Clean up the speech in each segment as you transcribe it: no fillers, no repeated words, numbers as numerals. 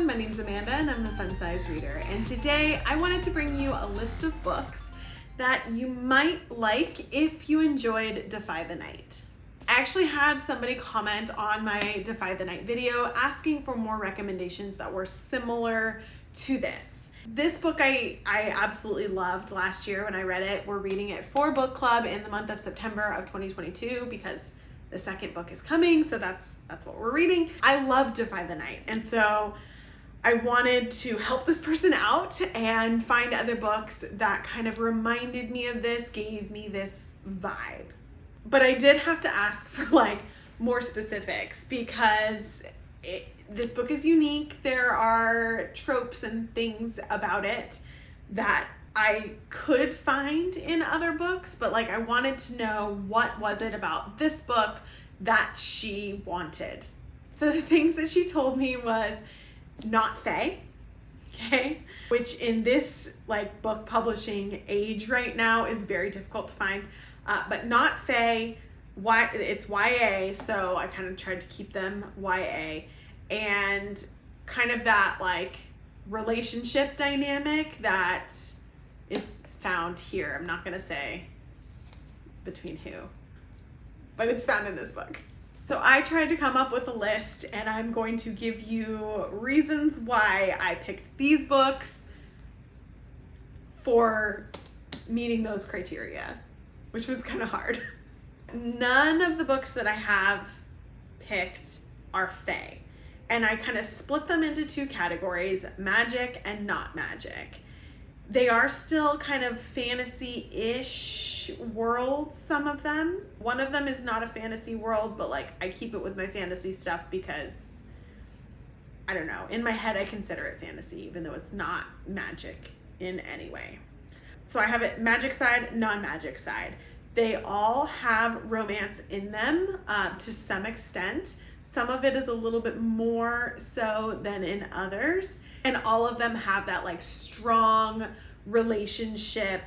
everyone, my name's Amanda and I'm a Fun Size Reader, and today I wanted to bring you a list of books that you might like if you enjoyed Defy the Night. I actually had somebody comment on my Defy the Night video asking for more recommendations that were similar to this. This book I absolutely loved last year when I read it. We're reading it for book club in the month of September of 2022 because the second book is coming, so that's what we're reading. I love Defy the Night, and so I wanted to help this person out and find other books that kind of reminded me of this, gave me this vibe. But I did have to ask for like more specifics because this book is unique. There are tropes and things about it that I could find in other books, but like I wanted to know what was it about this book that she wanted. So the things that she told me was not FAE, okay? Which in this like book publishing age right now is very difficult to find, but not FAE, it's YA, so I kind of tried to keep them YA, and kind of that like relationship dynamic that is found here. I'm not gonna say between who, but it's found in this book. So I tried to come up with a list, and I'm going to give you reasons why I picked these books for meeting those criteria, which was kind of hard. None of the books that I have picked are FAE, and I kind of split them into two categories, magic and not magic. They are still kind of fantasy-ish worlds, some of them. One of them is not a fantasy world, but like I keep it with my fantasy stuff because, I don't know, in my head I consider it fantasy, even though it's not magic in any way. So I have it magic side, non-magic side. They all have romance in them to some extent. Some of it is a little bit more so than in others. And all of them have that like strong relationship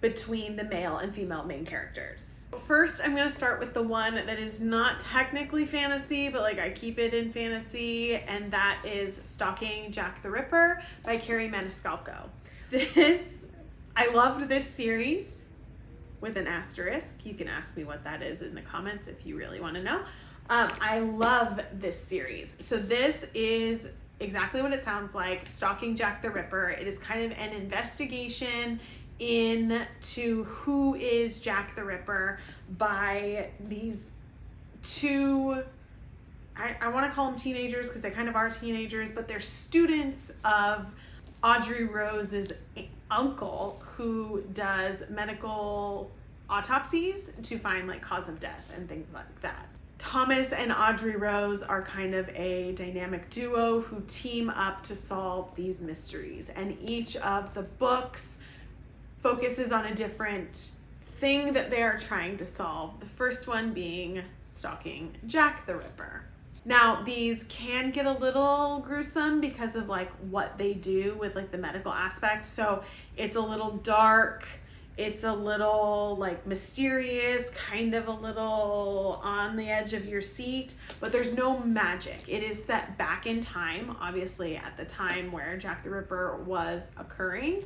between the male and female main characters. First, I'm going to start with the one that is not technically fantasy, but like I keep it in fantasy, and that is Stalking Jack the Ripper by Kerri Maniscalco. I loved this series with an asterisk. You can ask me what that is in the comments if you really want to know. I love this series. So this is exactly what it sounds like, Stalking Jack the Ripper. It is kind of an investigation into who is Jack the Ripper by these two, I want to call them teenagers because they kind of are teenagers, but they're students of Audrey Rose's uncle who does medical autopsies to find like cause of death and things like that. Thomas and Audrey Rose are kind of a dynamic duo who team up to solve these mysteries, and each of the books focuses on a different thing that they are trying to solve. The first one being Stalking Jack the Ripper. Now, these can get a little gruesome because of like what they do with like the medical aspect. So it's a little dark. It's a little like mysterious, kind of a little on the edge of your seat, but there's no magic. It is set back in time, obviously at the time where Jack the Ripper was occurring.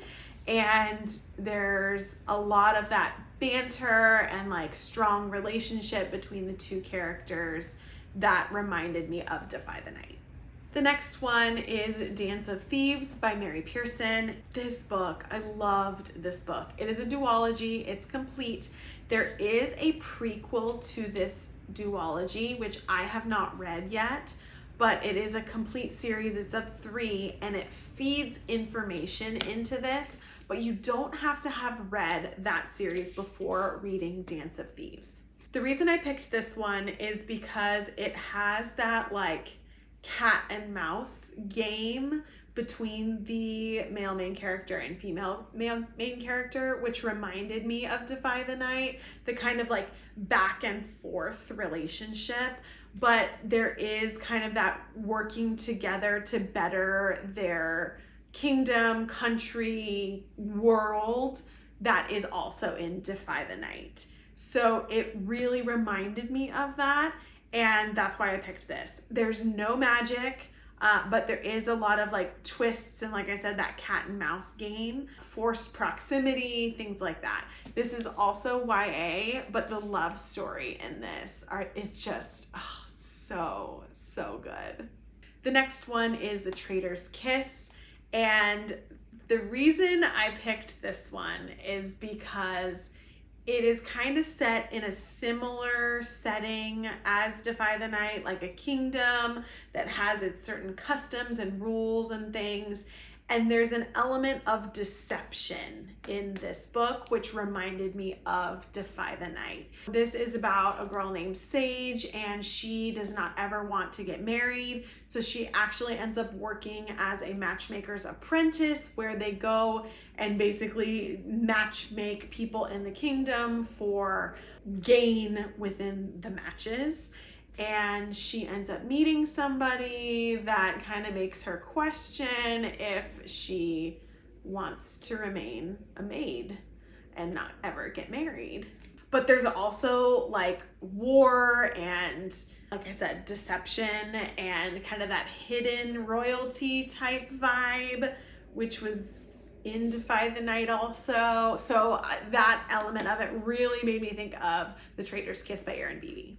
And there's a lot of that banter and like strong relationship between the two characters that reminded me of Defy the Night. The next one is Dance of Thieves by Pearson. This book, I loved this book. It is a duology, it's complete. There is a prequel to this duology, which I have not read yet, but it is a complete series. It's of 3, and it feeds information into this, but you don't have to have read that series before reading Dance of Thieves. The reason I picked this one is because it has that like cat and mouse game between the male main character and female male main character, which reminded me of Defy the Night, the kind of like back and forth relationship, but there is kind of that working together to better their kingdom, country, world that is also in Defy the Night. So it really reminded me of that, and that's why I picked this. There's no magic. but there is a lot of like twists and, like I said, that cat and mouse game, forced proximity, things like that. This is also YA, but the love story in this is just so good. The next one is The Traitor's Kiss, and the reason I picked this one is because it is kind of set in a similar setting as Defy the Night, like a kingdom that has its certain customs and rules and things. And there's an element of deception in this book, which reminded me of Defy the Night. This is about a girl named Sage, and she does not ever want to get married. So she actually ends up working as a matchmaker's apprentice, where they go and basically matchmake people in the kingdom for gain within the matches. And she ends up meeting somebody that kind of makes her question if she wants to remain a maid and not ever get married. But there's also like war and, like I said, deception and kind of that hidden royalty type vibe, which was in Defy the Night also. So that element of it really made me think of The Traitor's Kiss by Erin Beaty.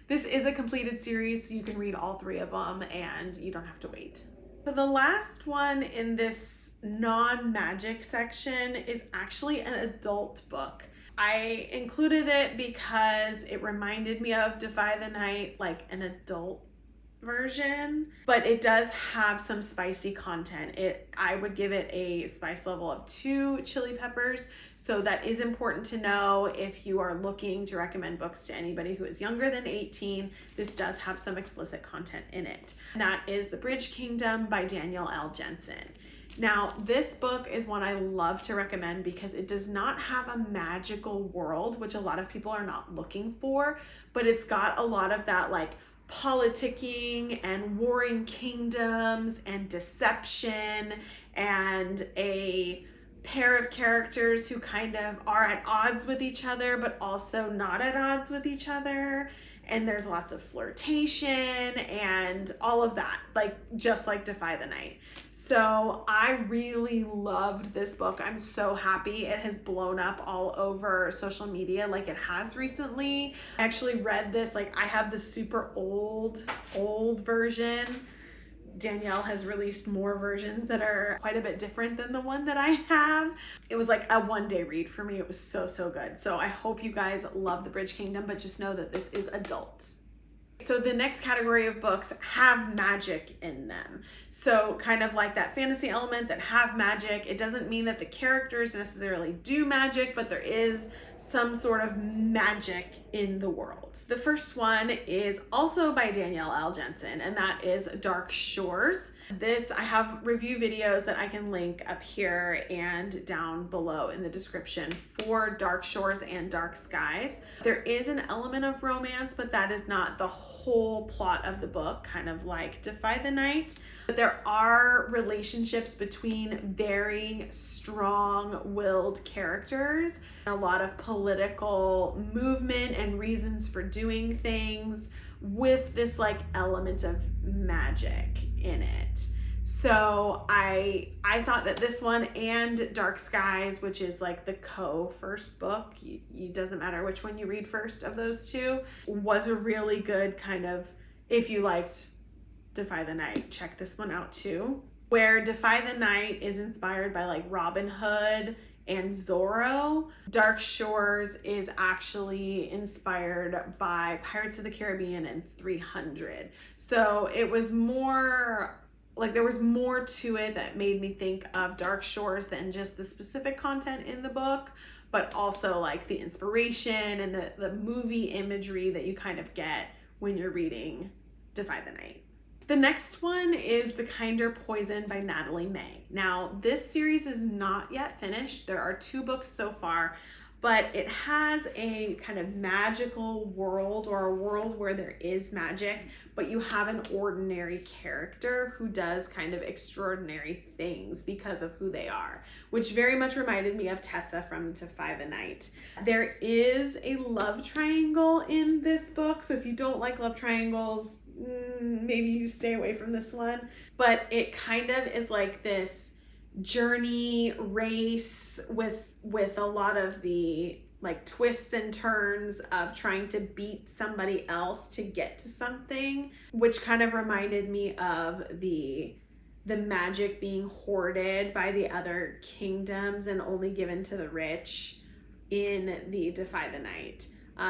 This is a completed series, so you can read all 3 of them and you don't have to wait. So the last one in this non-magic section is actually an adult book. I included it because it reminded me of Defy the Night, like an adult version, but it does have some spicy content. I would give it a spice level of 2 chili peppers. So that is important to know if you are looking to recommend books to anybody who is younger than 18. This does have some explicit content in it. And that is The Bridge Kingdom by Danielle Jensen. Now, this book is one I love to recommend because it does not have a magical world, which a lot of people are not looking for, but it's got a lot of that like politicking and warring kingdoms and deception and a pair of characters who kind of are at odds with each other but also not at odds with each other, and there's lots of flirtation and all of that, like just like Defy the Night. So I really loved this book. I'm so happy it has blown up all over social media like it has recently. I actually read this, like I have the super old version. Danielle has released more versions that are quite a bit different than the one that I have. It was like a one-day read for me. It was so good. So I hope you guys love The Bridge Kingdom, but just know that this is adult. So the next category of books have magic in them. So kind of like that fantasy element that have magic. It doesn't mean that the characters necessarily do magic, but there is some sort of magic in the world. The first one is also by Danielle Jensen, and that is Dark Shores. This, I have review videos that I can link up here and down below in the description for Dark Shores and Dark Skies. There is an element of romance, but that is not the whole plot of the book, kind of like Defy the Night. But there are relationships between very strong-willed characters, a lot of political movement and reasons for doing things with this like element of magic in it. So I thought that this one and Dark Skies, which is like the first book, it doesn't matter which one you read first of those two, was a really good kind of, if you liked Defy the Night, check this one out too. Where Defy the Night is inspired by like Robin Hood and Zorro, Dark Shores is actually inspired by Pirates of the Caribbean and 300. So it was more like there was more to it that made me think of Dark Shores than just the specific content in the book, but also like the inspiration and the movie imagery that you kind of get when you're reading Defy the Night. The next one is The Kinder Poison by Natalie May. Now, this series is not yet finished. There are 2 books so far, but it has a kind of magical world, or a world where there is magic, but you have an ordinary character who does kind of extraordinary things because of who they are, which very much reminded me of Tessa from Defy the Night. There is a love triangle in this book, so if you don't like love triangles, maybe you stay away from this one. But it kind of is like this journey race with a lot of the like twists and turns of trying to beat somebody else to get to something, which kind of reminded me of the magic being hoarded by the other kingdoms and only given to the rich in the Defy the Night,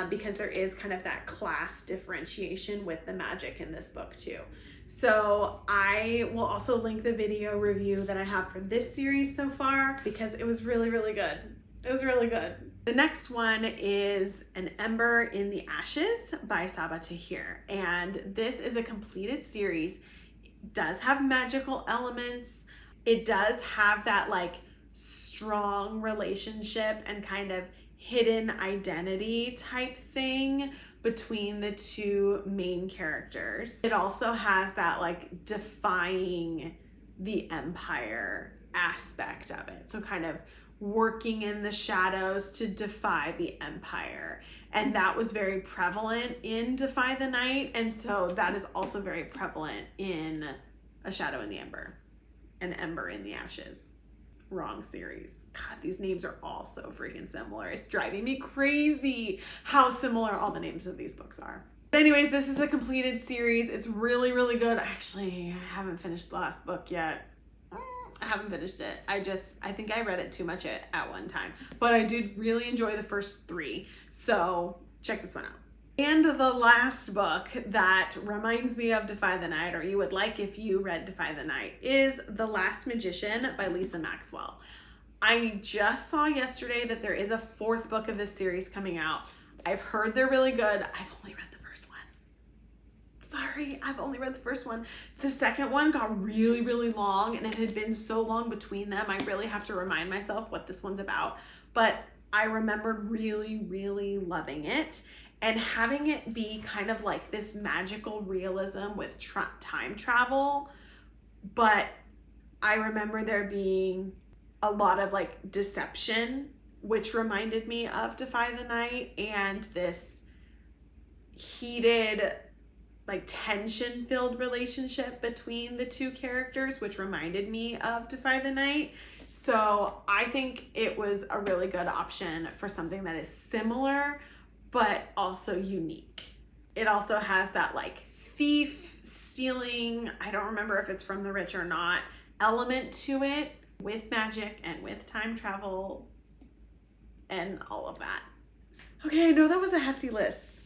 because there is kind of that class differentiation with the magic in this book too. So I will also link the video review that I have for this series so far, because it was really, really good. It was really good. The next one is An Ember in the Ashes by Sabaa Tahir. And this is a completed series. It does have magical elements. It does have that like strong relationship and kind of hidden identity type thing between the two main characters. It also has that like defying the empire aspect of it. So kind of working in the shadows to defy the empire. And that was very prevalent in Defy the Night. And so that is also very prevalent in A Shadow in the Ember. An Ember in the Ashes. Wrong series. God, these names are all so freaking similar. It's driving me crazy how similar all the names of these books are. But anyways, this is a completed series. It's really, really good. Actually, I haven't finished the last book yet. I haven't finished it. I think I read it too much at one time. But I did really enjoy the first 3. So check this one out. And the last book that reminds me of Defy the Night, or you would like if you read Defy the Night, is The Last Magician by Lisa Maxwell. I just saw yesterday that there is a 4th book of this series coming out. I've heard they're really good. I've only read the first one. Sorry, I've only read the first one. The second one got really, really long, and it had been so long between them. I really have to remind myself what this one's about. But I remembered really, really loving it. And having it be kind of like this magical realism with time travel. But I remember there being a lot of like deception, which reminded me of Defy the Night, and this heated, like tension-filled relationship between the two characters, which reminded me of Defy the Night. So I think it was a really good option for something that is similar, but also unique. It also has that like thief stealing, I don't remember if it's from the rich or not, element to it, with magic and with time travel and all of that. Okay, I know that was a hefty list.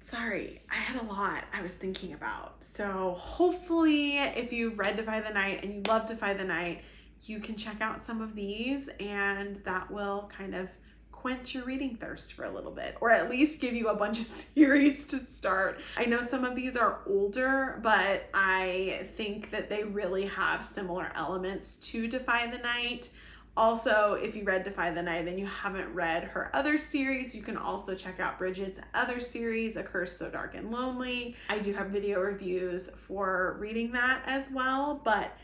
Sorry, I had a lot I was thinking about. So hopefully if you've read Defy the Night and you love Defy the Night, you can check out some of these, and that will kind of quench your reading thirst for a little bit, or at least give you a bunch of series to start. I know some of these are older, but I think that they really have similar elements to Defy the Night. Also, if you read Defy the Night and you haven't read her other series, you can also check out Bridget's other series, A Curse So Dark and Lonely. I do have video reviews for reading that as well, but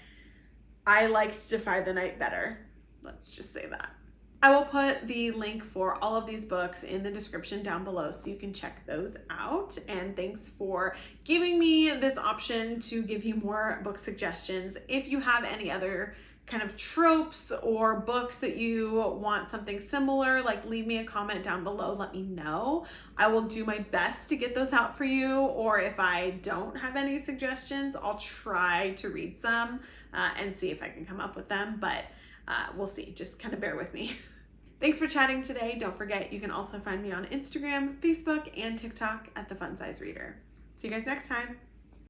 I liked Defy the Night better. Let's just say that. I will put the link for all of these books in the description down below so you can check those out. And thanks for giving me this option to give you more book suggestions. If you have any other kind of tropes or books that you want something similar, like leave me a comment down below, let me know. I will do my best to get those out for you, or if I don't have any suggestions, I'll try to read some and see if I can come up with them, but we'll see. Just kind of bear with me. Thanks for chatting today. Don't forget, you can also find me on Instagram, Facebook, and TikTok at The Fun Size Reader. See you guys next time.